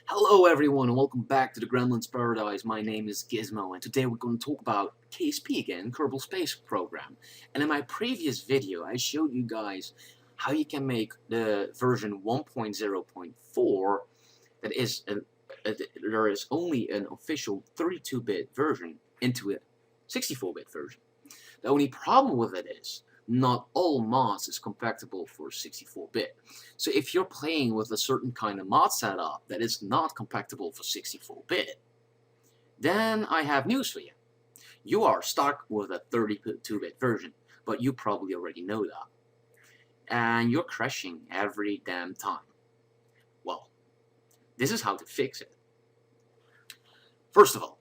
Hello everyone and welcome back to the Gremlin's Paradise. My name is Gizmo and today we're going to talk about KSP again, Kerbal Space Program. And in my previous video I showed you guys how you can make the version 1.0.4 that is there is only an official 32-bit version into a 64-bit version. The only problem with it is not all mods is compatible for 64-bit. So if you're playing with a certain kind of mod setup that is not compatible for 64-bit, then I have news for you. You are stuck with a 32-bit version, but you probably already know that. And you're crashing every damn time. Well, this is how to fix it. First of all,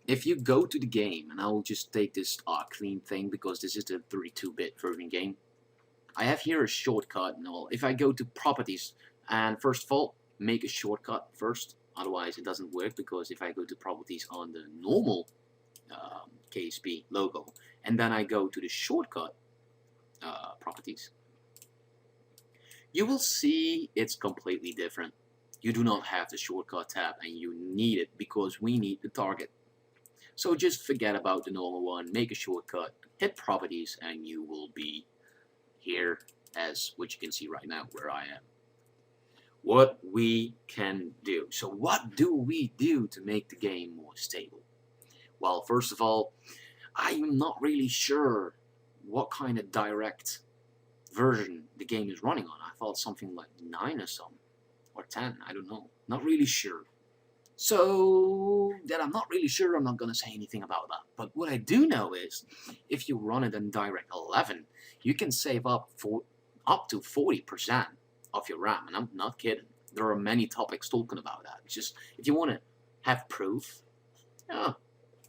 if you go to the game, and I'll just take this clean thing because this is the 32-bit version game. I have here a shortcut. Well, if I go to properties, and first of all, make a shortcut first. Otherwise, it doesn't work because if I go to properties on the normal KSP logo, and then I go to the shortcut properties, you will see it's completely different. You do not have the shortcut tab, and you need it because we need the target. So just forget about the normal one, make a shortcut, hit properties, and you will be here as what you can see right now where I am. What we can do. So what do we do to make the game more stable? Well, first of all, I'm not really sure what kind of direct version the game is running on. I thought something like 9 or something, or 10, I don't know. Not really sure. So that I'm not really sure, I'm not going to say anything about that. But what I do know is, if you run it in DirectX 11, you can save up to 40% of your RAM, and I'm not kidding. There are many topics talking about that. It's just, if you want to have proof,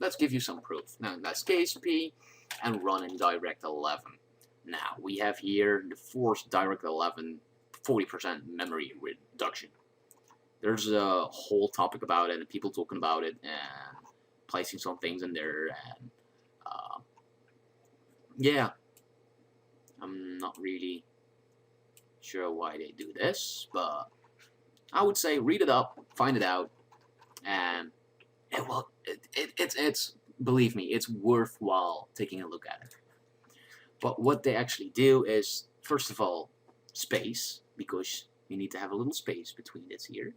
let's give you some proof. Now, that's KSP, and run in DirectX 11. Now, we have here the forced DirectX 11 40% memory reduction. There's a whole topic about it, and people talking about it, and placing some things in there, and yeah, I'm not really sure why they do this, but I would say read it up, find it out, and it's believe me, it's worthwhile taking a look at it. But what they actually do is, first of all, space, because you need to have a little space between this here.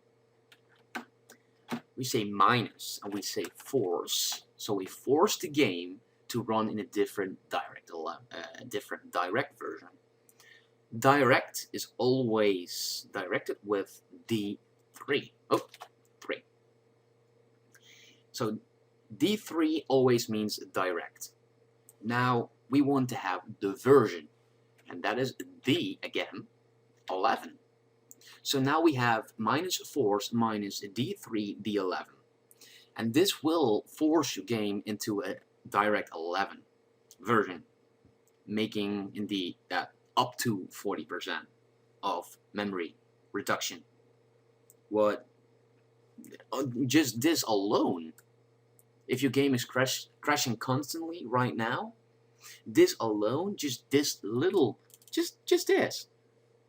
We say minus, and we say force. So we force the game to run in a different direct version. Direct is always directed with D3. Oh, 3. So D3 always means direct. Now we want to have the version, and that is D again, 11. So now we have minus force minus D3 D11, and this will force your game into a DirectX 11 version, making indeed that up to 40% of memory reduction. What just this alone, if your game is crashing constantly right now, this alone, just this little, just this,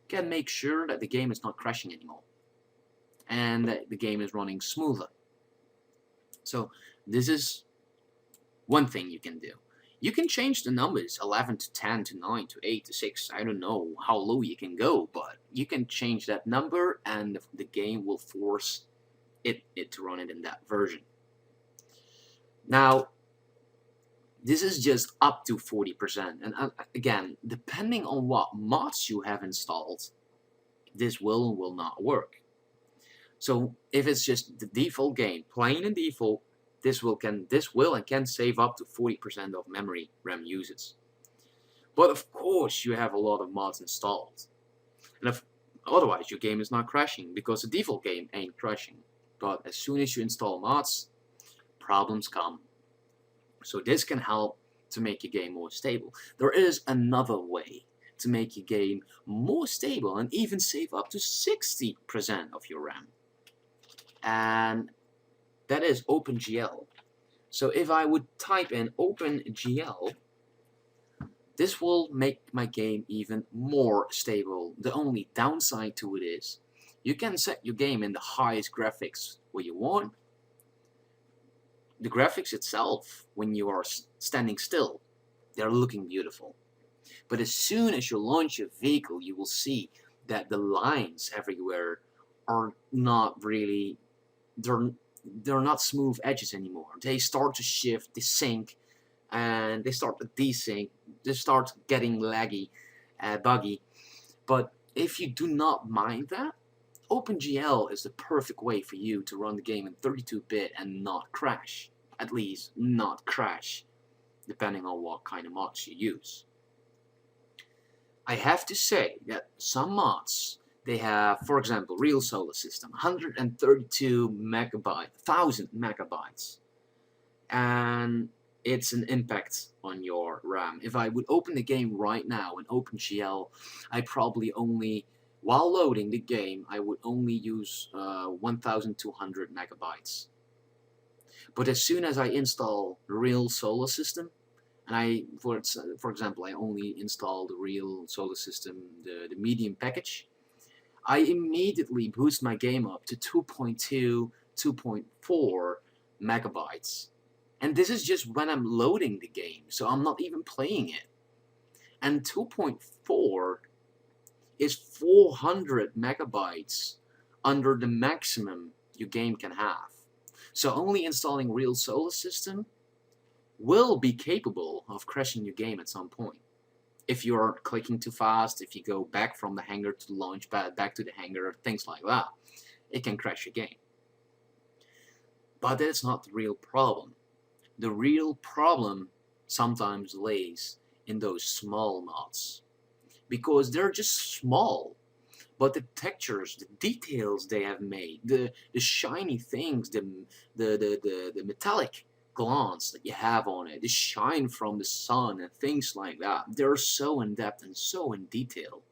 can make sure that the game is not crashing anymore and that the game is running smoother. So this is one thing you can do. You can change the numbers 11 to 10 to 9 to 8 to 6. I don't know how low you can go, but you can change that number and the game will force it to run it in that version. Now, this is just up to 40%, and again, depending on what mods you have installed, this will and will not work. So if it's just the default game, plain and default, this will and can save up to 40% of memory RAM uses. But of course, you have a lot of mods installed, and otherwise your game is not crashing because the default game ain't crashing. But as soon as you install mods, problems come. So this can help to make your game more stable. There is another way to make your game more stable and even save up to 60% of your RAM. And that is OpenGL. So if I would type in OpenGL, this will make my game even more stable. The only downside to it is You can set your game in the highest graphics where you want. The graphics itself, when you are standing still, they're looking beautiful. But as soon as you launch your vehicle, you will see that the lines everywhere are not really, they're not smooth edges anymore. They start to shift, they sink, and they start to desync, they start getting laggy, buggy. But if you do not mind that, OpenGL is the perfect way for you to run the game in 32-bit and not crash. At least, not crash, depending on what kind of mods you use. I have to say that some mods, they have, for example, Real Solar System, 132 megabytes, 1000 megabytes. And it's an impact on your RAM. If I would open the game right now in OpenGL, I probably only, while loading the game, I would only use 1200 megabytes. But as soon as I install Real Solar System, and for example, I only install the Real Solar System, the medium package, I immediately boost my game up to 2.2, 2.4 megabytes. And this is just when I'm loading the game, so I'm not even playing it. And 2.4 is 400 megabytes under the maximum your game can have. So only installing Real Solar System will be capable of crashing your game at some point. If you're clicking too fast, if you go back from the hangar to the launch pad, back to the hangar, things like that, it can crash your game. But that's not the real problem. The real problem sometimes lays in those small mods, because they're just small, but the textures, the details they have made, the shiny things, the metallic glance that you have on it, the shine from the sun and things like that, they're so in depth and so in detail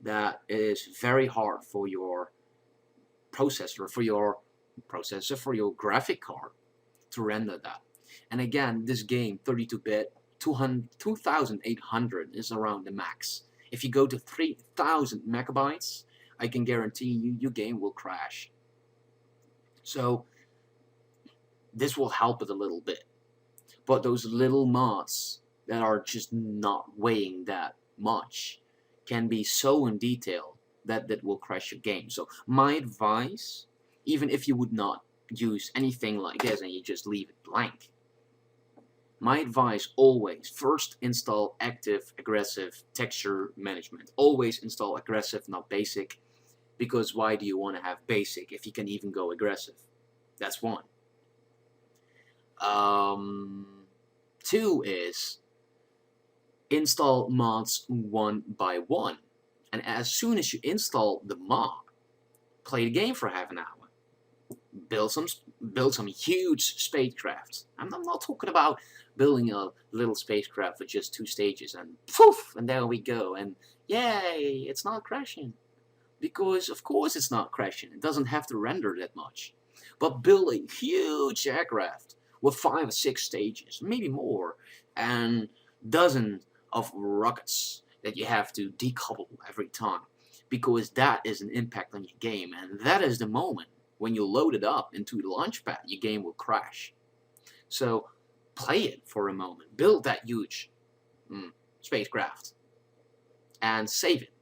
that it is very hard for your processor, for your graphic card to render that. And again, this game, 32-bit, 2800 is around the max. If you go to 3000 megabytes, I can guarantee you your game will crash. So this will help it a little bit. But those little mods that are just not weighing that much can be so in detail that will crash your game. So my advice, even if you would not use anything like this and you just leave it blank, my advice, always first install active aggressive texture management. Always install aggressive, not basic, because why do you want to have basic if you can even go aggressive? That's one. 2 is install mods one by one, and as soon as you install the mod, play the game for half an hour. Build some huge spacecraft. I'm not talking about building a little spacecraft with just 2 stages and poof, and there we go, and yay, it's not crashing. Because of course it's not crashing. It doesn't have to render that much. But build a huge aircraft with 5 or 6 stages, maybe more, and dozens of rockets that you have to decouple every time, because that is an impact on your game, and that is the moment when you load it up into the launchpad, your game will crash. So play it for a moment, build that huge spacecraft, and save it.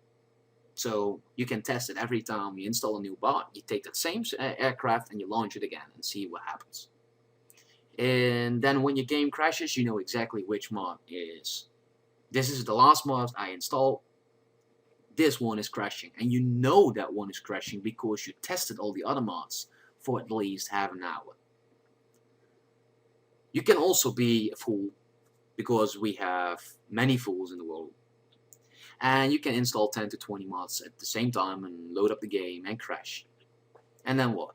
So you can test it every time you install a new bot. You take that same aircraft and you launch it again and see what happens. And then when your game crashes, you know exactly which mod it is. This is the last mod I installed. This one is crashing, and you know that one is crashing because you tested all the other mods for at least half an hour. You can also be a fool, because we have many fools in the world, and you can install 10 to 20 mods at the same time and load up the game and crash. And then what?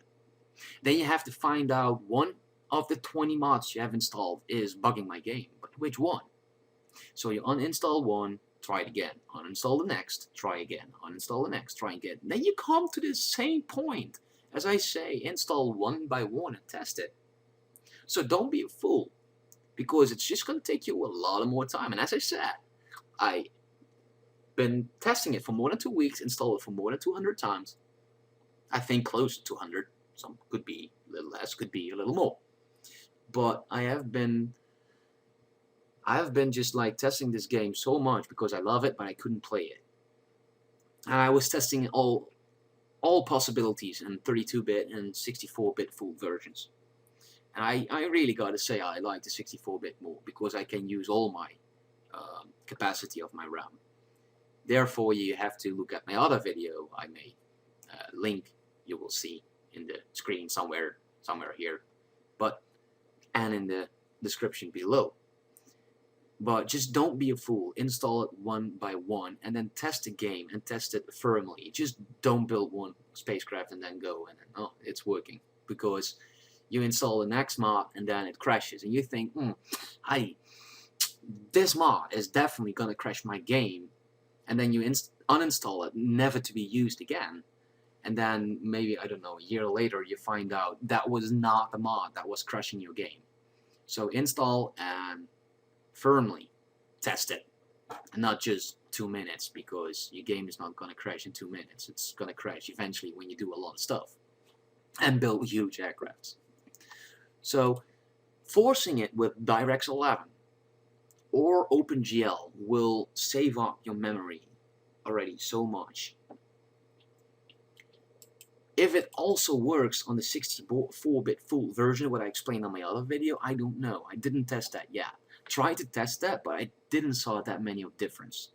Then you have to find out one of the 20 mods you have installed is bugging my game, but which one? So you uninstall one, try it again, uninstall the next, try again, uninstall the next, try again. Then you come to the same point. As I say, install one by one and test it. So don't be a fool, because it's just going to take you a lot more time. And as I said, I've been testing it for more than 2 weeks, installed it for more than 200 times, I think close to 200. Some could be a little less, could be a little more. But I have been just like testing this game so much because I love it, but I couldn't play it. And I was testing all possibilities in 32-bit and 64-bit full versions. And I really gotta say I like the 64-bit more because I can use all my capacity of my RAM. Therefore, you have to look at my other video I made. Link you will see in the screen somewhere here, and in the description below. But just don't be a fool. Install it one by one and then test the game and test it firmly. Just don't build one spacecraft and then go and then, oh, it's working. Because you install the next mod and then it crashes and you think, this mod is definitely gonna crash my game, and then you uninstall it, never to be used again. And then maybe, I don't know, a year later you find out that was not the mod that was crashing your game. So install and firmly test it, and not just 2 minutes, because your game is not going to crash in 2 minutes. It's going to crash eventually when you do a lot of stuff and build huge aircrafts. So forcing it with DirectX 11 or OpenGL will save up your memory already so much. If it also works on the 64-bit full version, what I explained on my other video, I don't know. I didn't test that yet. Tried to test that, but I didn't saw that many of difference.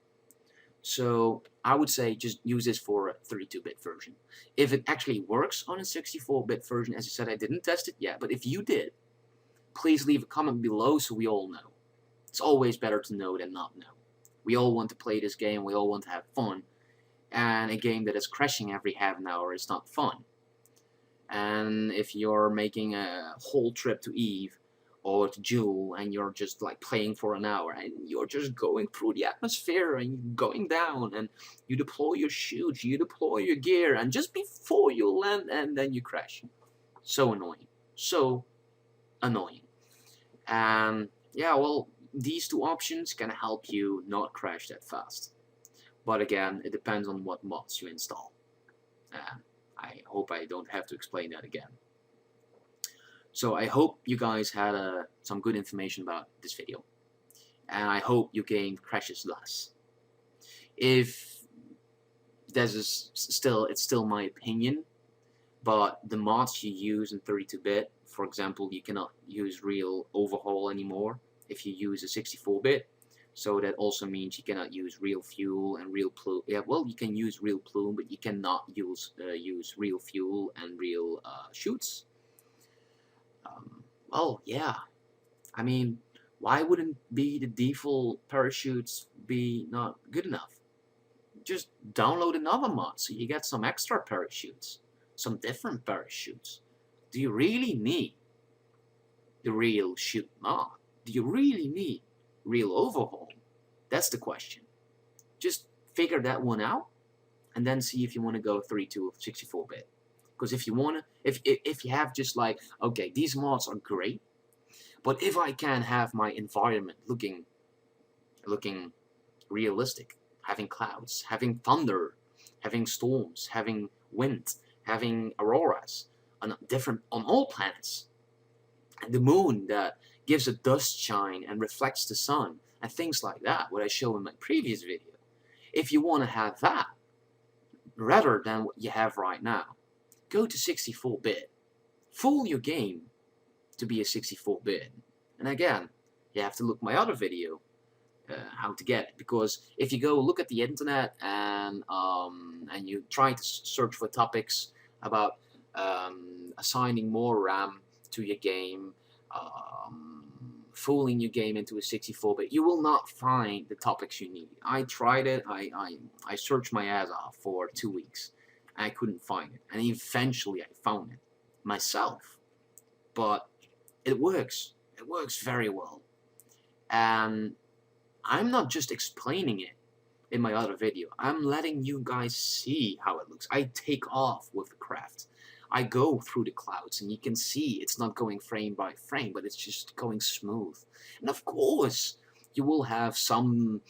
So I would say just use this for a 32-bit version. If it actually works on a 64-bit version, as I said, I didn't test it yet, but if you did, please leave a comment below so we all know. It's always better to know than not know. We all want to play this game, we all want to have fun, and a game that is crashing every half an hour is not fun. And if you're making a whole trip to Eve or to Jewel and you're just like playing for an hour and you're just going through the atmosphere and you're going down and you deploy your chutes, you deploy your gear, and just before you land and then you crash. So annoying. So annoying. And yeah, well, these two options can help you not crash that fast. But again, it depends on what mods you install. I hope I don't have to explain that again. So I hope you guys had some good information about this video. And I hope your game crashes less. If this is it's still my opinion, but the mods you use in 32-bit, for example, you cannot use real overhaul anymore if you use a 64-bit. So that also means you cannot use real fuel and real plume. Yeah, well, you can use real plume, but you cannot use real fuel and real chutes. Well, yeah. I mean, why wouldn't be the default parachutes be not good enough? Just download another mod so you get some extra parachutes, some different parachutes. Do you really need the real chute mod? Do you really need real overhaul? That's the question. Just figure that one out and then see if you want to go 32 or 64-bit. Because if you want to, if you have just like, okay, these mods are great, but if I can have my environment looking realistic, having clouds, having thunder, having storms, having wind, having auroras on all planets, and the moon that gives a dust shine and reflects the sun, and things like that, what I showed in my previous video. If you want to have that, rather than what you have right now, go to 64-bit. Fool your game to be a 64-bit. And again, you have to look my other video, how to get it. Because if you go look at the internet and you try to search for topics about assigning more RAM to your game, fooling your game into a 64-bit, you will not find the topics you need. I tried it. I searched my ass off for 2 weeks. I couldn't find it, and eventually I found it myself. But it works. It works very well. And I'm not just explaining it in my other video. I'm letting you guys see how it looks. I take off with the craft. I go through the clouds, and you can see it's not going frame by frame, but it's just going smooth. And of course, you will have some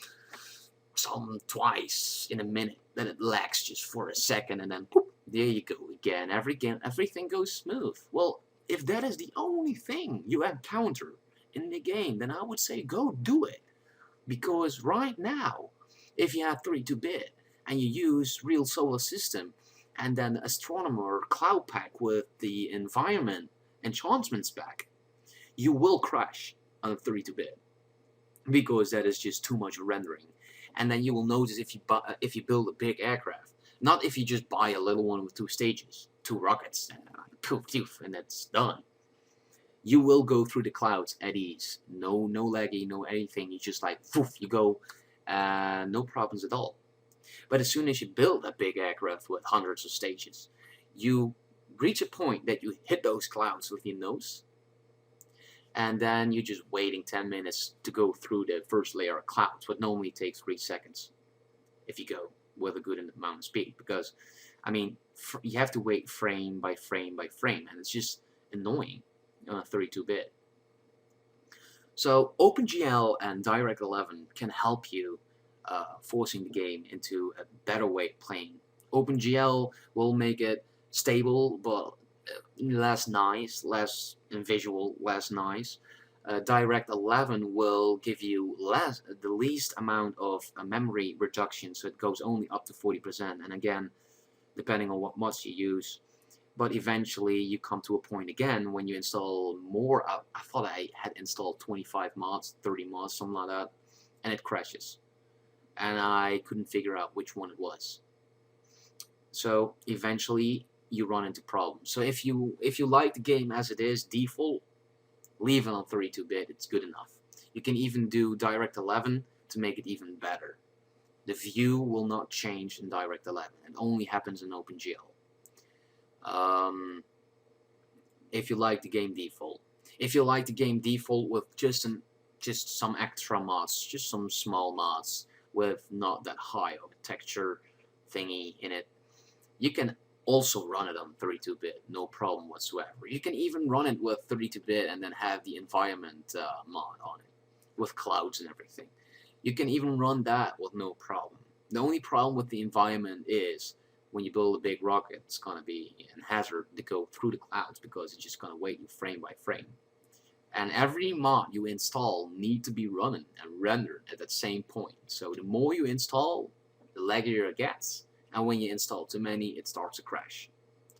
twice in a minute that it lags just for a second, and then poof, There you go again. Everything goes smooth. Well, if that is the only thing you encounter in the game, then I would say go do it. Because right now, if you have 32-bit and you use real solar system and then astronomer cloud pack with the environment enchantment spec, you will crash on 32-bit because that is just too much rendering. And then you will notice if you build a big aircraft, not if you just buy a little one with 2 stages, 2 rockets, and poof, poof, and that's done. You will go through the clouds at ease. No laggy, no anything. You just like poof, you go, no problems at all. But as soon as you build a big aircraft with hundreds of stages, you reach a point that you hit those clouds with your nose, and then you're just waiting 10 minutes to go through the first layer of clouds, what normally takes 3 seconds if you go with a good amount of speed, because I mean you have to wait frame by frame by frame, and it's just annoying on a 32-bit. So OpenGL and DirectX 11 can help you forcing the game into a better way of playing. OpenGL will make it stable, but less nice, less visual, less nice. DirectX 11 will give you the least amount of memory reduction, so it goes only up to 40%, and again, depending on what mods you use. But eventually you come to a point again when you install more. I thought I had installed 25 mods, 30 mods, something like that, and it crashes. And I couldn't figure out which one it was. So eventually you run into problems. So if you like the game as it is, default, leave it on 32-bit, it's good enough. You can even do DirectX 11 to make it even better. The view will not change in DirectX 11. It only happens in OpenGL. If you like the game default. If you like the game default with just some extra mods, just some small mods with not that high of a texture thingy in it, you can also run it on 32-bit, no problem whatsoever. You can even run it with 32-bit and then have the environment mod on it, with clouds and everything. You can even run that with no problem. The only problem with the environment is when you build a big rocket, it's going to be a hazard to go through the clouds because it's just going to wait you frame by frame. And every mod you install need to be running and rendered at that same point. So the more you install, the laggier it gets. And when you install too many, it starts to crash.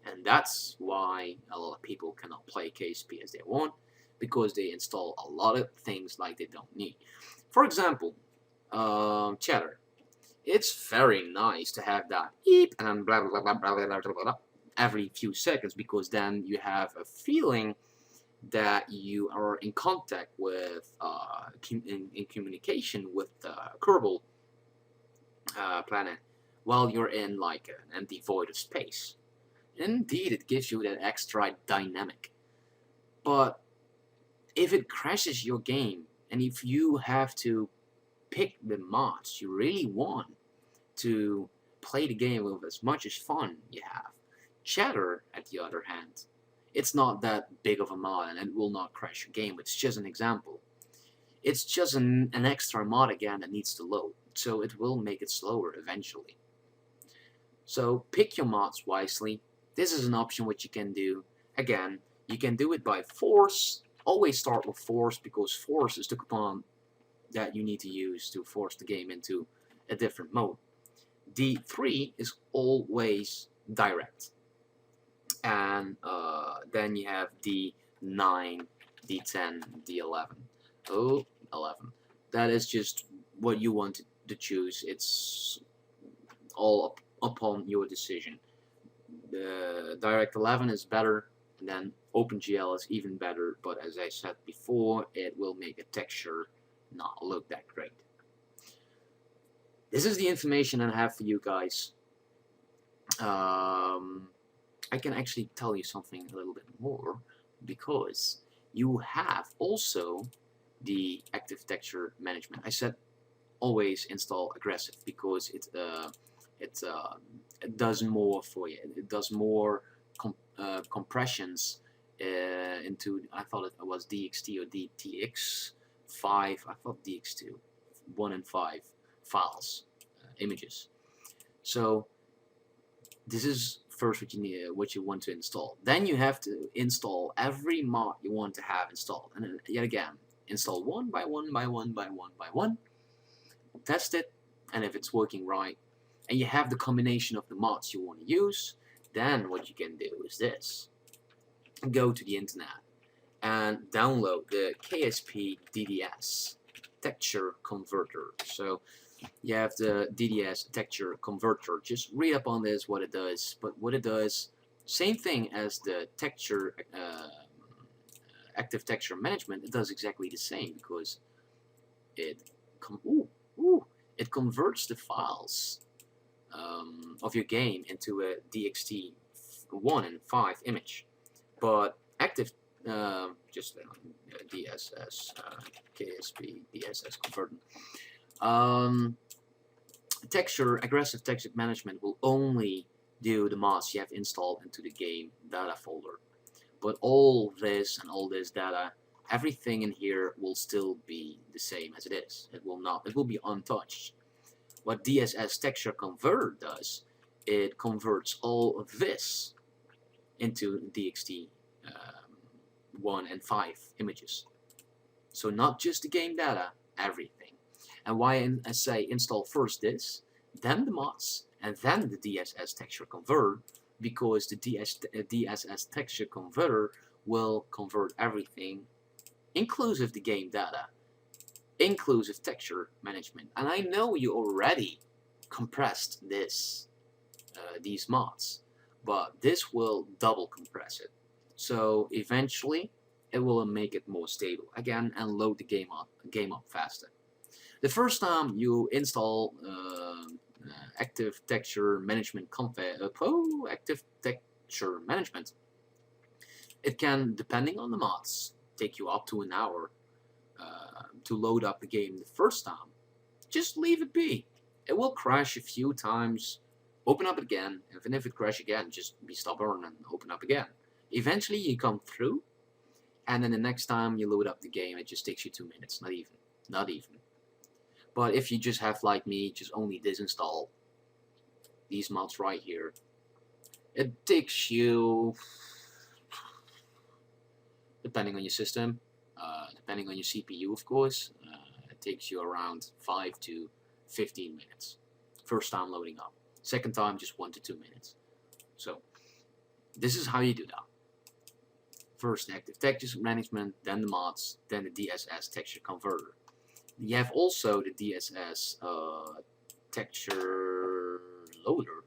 And that's why a lot of people cannot play KSP as they want, because they install a lot of things like they don't need. For example, chatter. It's very nice to have that beep and then blah blah blah blah blah blah blah blah every few seconds, because then you have a feeling that you are in contact with, in communication with the Kerbal planet, while you're in like an empty void of space. Indeed, it gives you that extra dynamic. But if it crashes your game, and if you have to pick the mods you really want to play the game with as much as fun you have, chatter, at the other hand, it's not that big of a mod and it will not crash your game. It's just an example. It's just an extra mod again that needs to load, so it will make it slower eventually. So pick your mods wisely. This is an option which you can do. Again, you can do it by force. Always start with force, because force is the command that you need to use to force the game into a different mode. D3 is always direct. And then you have D9, D10, D11. Oh, 11. That is just what you want to choose. It's all upon your decision. The DirectX 11 is better, and then OpenGL is even better, but as I said before, it will make a texture not look that great. This is the information I have for you guys. I can actually tell you something a little bit more, because you have also the active texture management. I said always install aggressive, because it does more for you. It does more compressions into, I thought it was DXT or DTX 5. I thought DX2, 1 and 5 files, images. So this is first what you want to install. Then you have to install every mod you want to have installed, and then yet again install one by one by one by one by one. Test it, and if it's working right, and you have the combination of the mods you want to use, then what you can do is this: go to the internet and download the KSP DDS texture converter. So you have the DDS texture converter. Just read up on this, what it does. But what it does, same thing as the texture active texture management. It does exactly the same, because it it converts the files of your game into a DXT 1 and 5 image. But active just DSS KSP DSS converter. Aggressive texture management will only do the mods you have installed into the game data folder. But all this and all this data, everything in here will still be the same as it is. It will not. It will be untouched. What DSS texture converter does, it converts all of this into DXT 1 and 5 images. So not just the game data, everything. And why I say install first this, then the mods, and then the DSS texture converter, because the DSS texture converter will convert everything, inclusive the game data, inclusive texture management. And I know you already compressed these mods, but this will double compress it. So eventually it will make it more stable again and load the game up faster. The first time you install active texture management active texture management, it can, depending on the mods, take you up to an hour to load up the game the first time. Just leave it be. It will crash a few times, open up again, and if it crashes again, just be stubborn and open up again. Eventually you come through, and then the next time you load up the game, it just takes you 2 minutes, not even. But if you just have, like me, just only disinstall these mods right here, it takes you, depending on your system, depending on your CPU of course, it takes you around 5 to 15 minutes. First time loading up. Second time just 1 to 2 minutes. So this is how you do that. First active texture management, then the mods, then the DSS texture converter. You have also the DSS texture loader,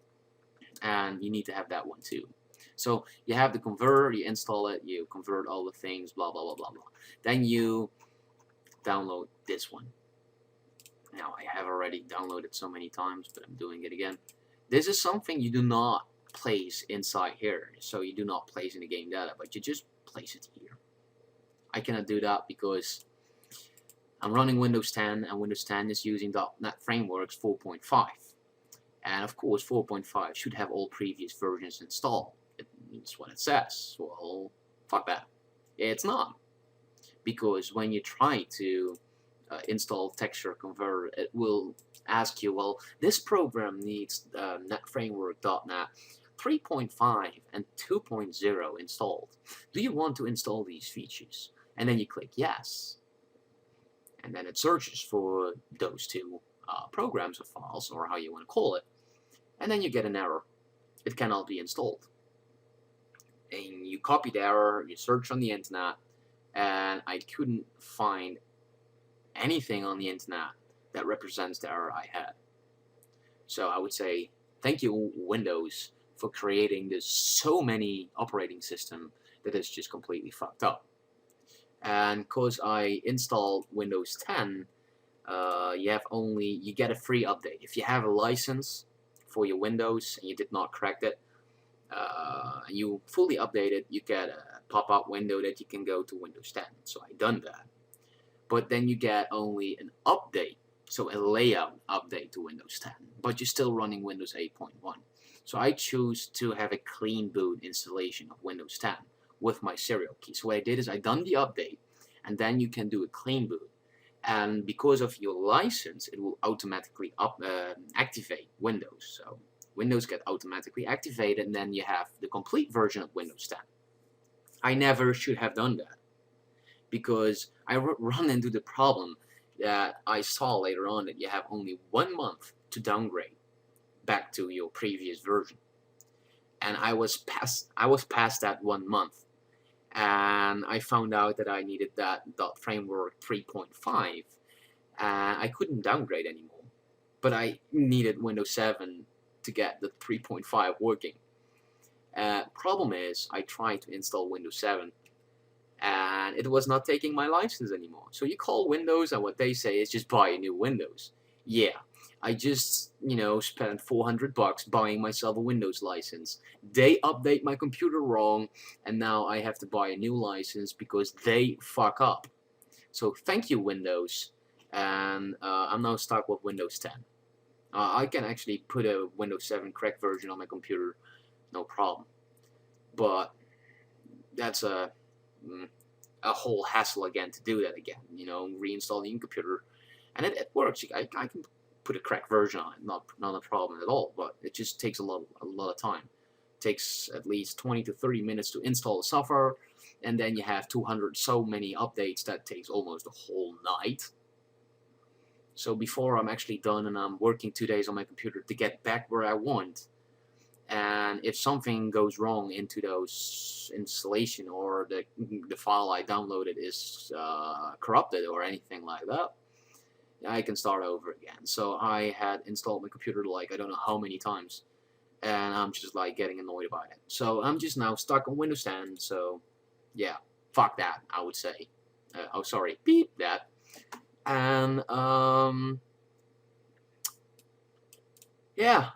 and you need to have that one too. So you have the converter, you install it, you convert all the things, blah blah blah blah blah. Then you download this one. Now I have already downloaded so many times, but I'm doing it again. This is something you do not place inside here, so you do not place in the game data, but you just place it here. I cannot do that because I'm running Windows 10, and Windows 10 is using .NET Frameworks 4.5. And of course 4.5 should have all previous versions installed. It's what it says. Well, fuck that. It's not. Because when you try to install texture converter, it will ask you, well, this program needs .NET Framework.NET 3.5 and 2.0 installed. Do you want to install these features? And then you click yes. And then it searches for those two programs or files, or how you want to call it. And then you get an error. It cannot be installed. And you copy the error, you search on the internet, and I couldn't find anything on the internet that represents the error I had. So I would say thank you Windows for creating this so many operating system that is just completely fucked up. And because I installed Windows 10, you get a free update. If you have a license for your Windows and you did not correct it, you fully update it, you get a pop-up window that you can go to Windows 10. So I done that. But then you get only an update, so a layout update to Windows 10, but you're still running Windows 8.1. So I choose to have a clean boot installation of Windows 10 with my serial key. So what I did is I done the update, and then you can do a clean boot. And because of your license, it will automatically activate Windows. So Windows get automatically activated, and then you have the complete version of Windows 10. I never should have done that, because I run into the problem that I saw later on, that you have only 1 month to downgrade back to your previous version. And I was past that 1 month, and I found out that I needed that .framework 3.5, and I couldn't downgrade anymore. But I needed Windows 7 to get the 3.5 working. Problem is, I tried to install Windows 7, and it was not taking my license anymore. So you call Windows, and what they say is just buy a new Windows. Yeah, I just, spent 400 bucks buying myself a Windows license. They update my computer wrong, and now I have to buy a new license because they fuck up. So thank you, Windows, and I'm now stuck with Windows 10. I can actually put a Windows 7 cracked version on my computer, no problem. But that's a whole hassle again to do that again. Reinstalling your computer, and it works. I can put a cracked version on it, not a problem at all. But it just takes a lot of time. It takes at least 20 to 30 minutes to install the software, and then you have 200 so many updates that takes almost a whole night. So before I'm actually done, and I'm working 2 days on my computer to get back where I want, and if something goes wrong into those installation, or the file I downloaded is corrupted or anything like that, I can start over again. So I had installed my computer like I don't know how many times, and I'm just like getting annoyed about it. So I'm just now stuck on Windows 10. So yeah, fuck that, I would say. Oh, sorry, beep that. And yeah.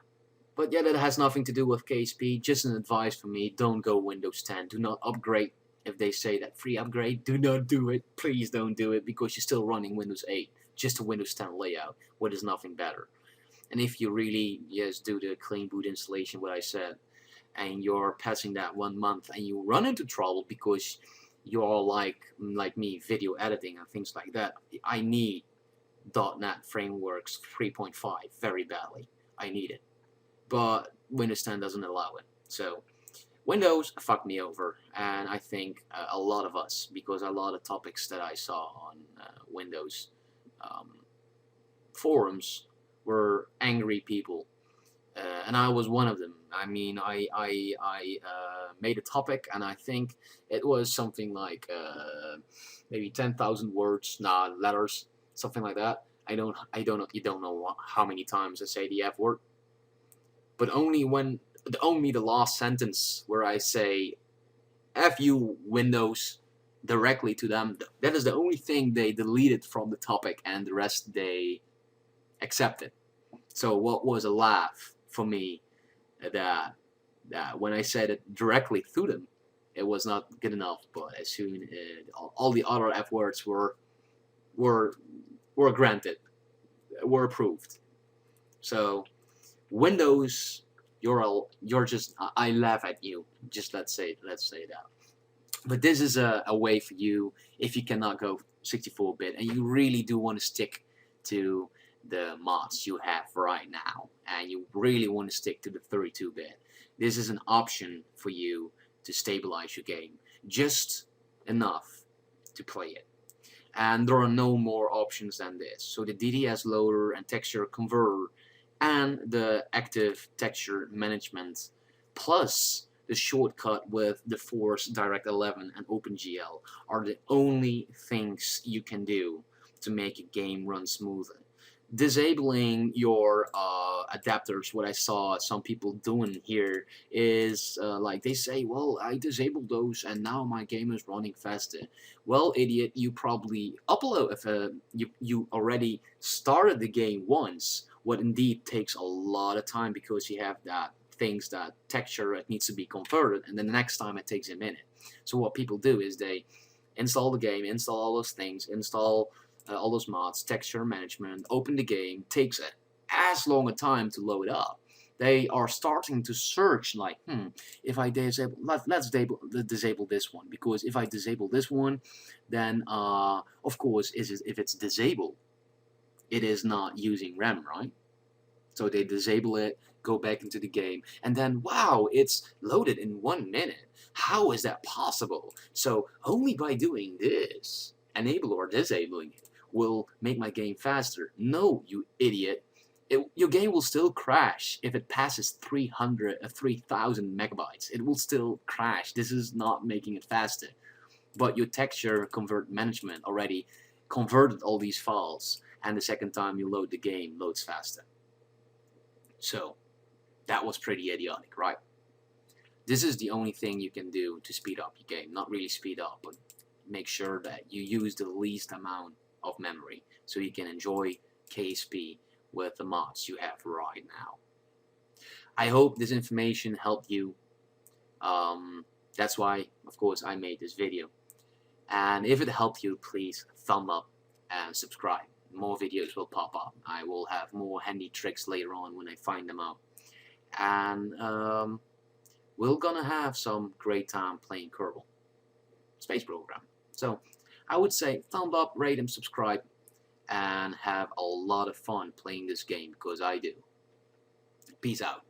But yeah, that has nothing to do with KSP. Just an advice from me: don't go Windows 10. Do not upgrade. If they say that free upgrade, do not do it. Please don't do it, because you're still running Windows 8, just a Windows 10 layout, which is nothing better. And if you really do the clean boot installation, what I said, and you're passing that 1 month, and you run into trouble because you're like me, video editing and things like that, I need .NET Frameworks 3.5 very badly. I need it. But Windows 10 doesn't allow it. So Windows fucked me over, and I think a lot of us, because a lot of topics that I saw on Windows forums were angry people, and I was one of them. I mean, I made a topic, and I think it was something like maybe 10,000 words, letters, something like that. You don't know how many times I say the F word. But only the last sentence where I say F you Windows directly to them, that is the only thing they deleted from the topic, and the rest they accepted. So what was a laugh for me, that when I said it directly to them, it was not good enough. But as soon as all the other F words were granted, were approved. So Windows, you're just, I laugh at you. Just let's say that. But this is a way for you, if you cannot go 64-bit and you really do want to stick to the mods you have right now, and you really want to stick to the 32-bit. This is an option for you to stabilize your game just enough to play it. And there are no more options than this. So the DDS loader and texture converter and the active texture management, plus the shortcut with the Force, DirectX and OpenGL, are the only things you can do to make a game run smoother. Disabling your adapters, what I saw some people doing here is like they say, well, I disabled those and now my game is running faster. Well, idiot, you probably upload, if you already started the game once, what indeed takes a lot of time, because you have that texture that needs to be converted, and then the next time it takes a minute. So what people do is they install the game, install all those things, install all those mods, texture management, open the game, takes as long a time to load up. They are starting to search like, if I disable, let's disable this one, because if I disable this one, then of course if it's disabled, it is not using RAM, right? So they disable it, go back into the game, and then wow, it's loaded in 1 minute. How is that possible? So only by doing this, enable or disabling it, will make my game faster. No, you idiot. Your game will still crash if it passes 3,000 megabytes. It will still crash. This is not making it faster. But your texture convert management already converted all these files, and the second time you load the game, loads faster. So that was pretty idiotic, right? This is the only thing you can do to speed up your game. Not really speed up, but make sure that you use the least amount of memory so you can enjoy KSP with the mods you have right now. I hope this information helped you. That's why, of course, I made this video. And if it helped you, please thumb up and subscribe. More videos will pop up. I will have more handy tricks later on when I find them out. And we're gonna have some great time playing Kerbal Space Program. So I would say thumb up, rate, and subscribe, and have a lot of fun playing this game, because I do. Peace out.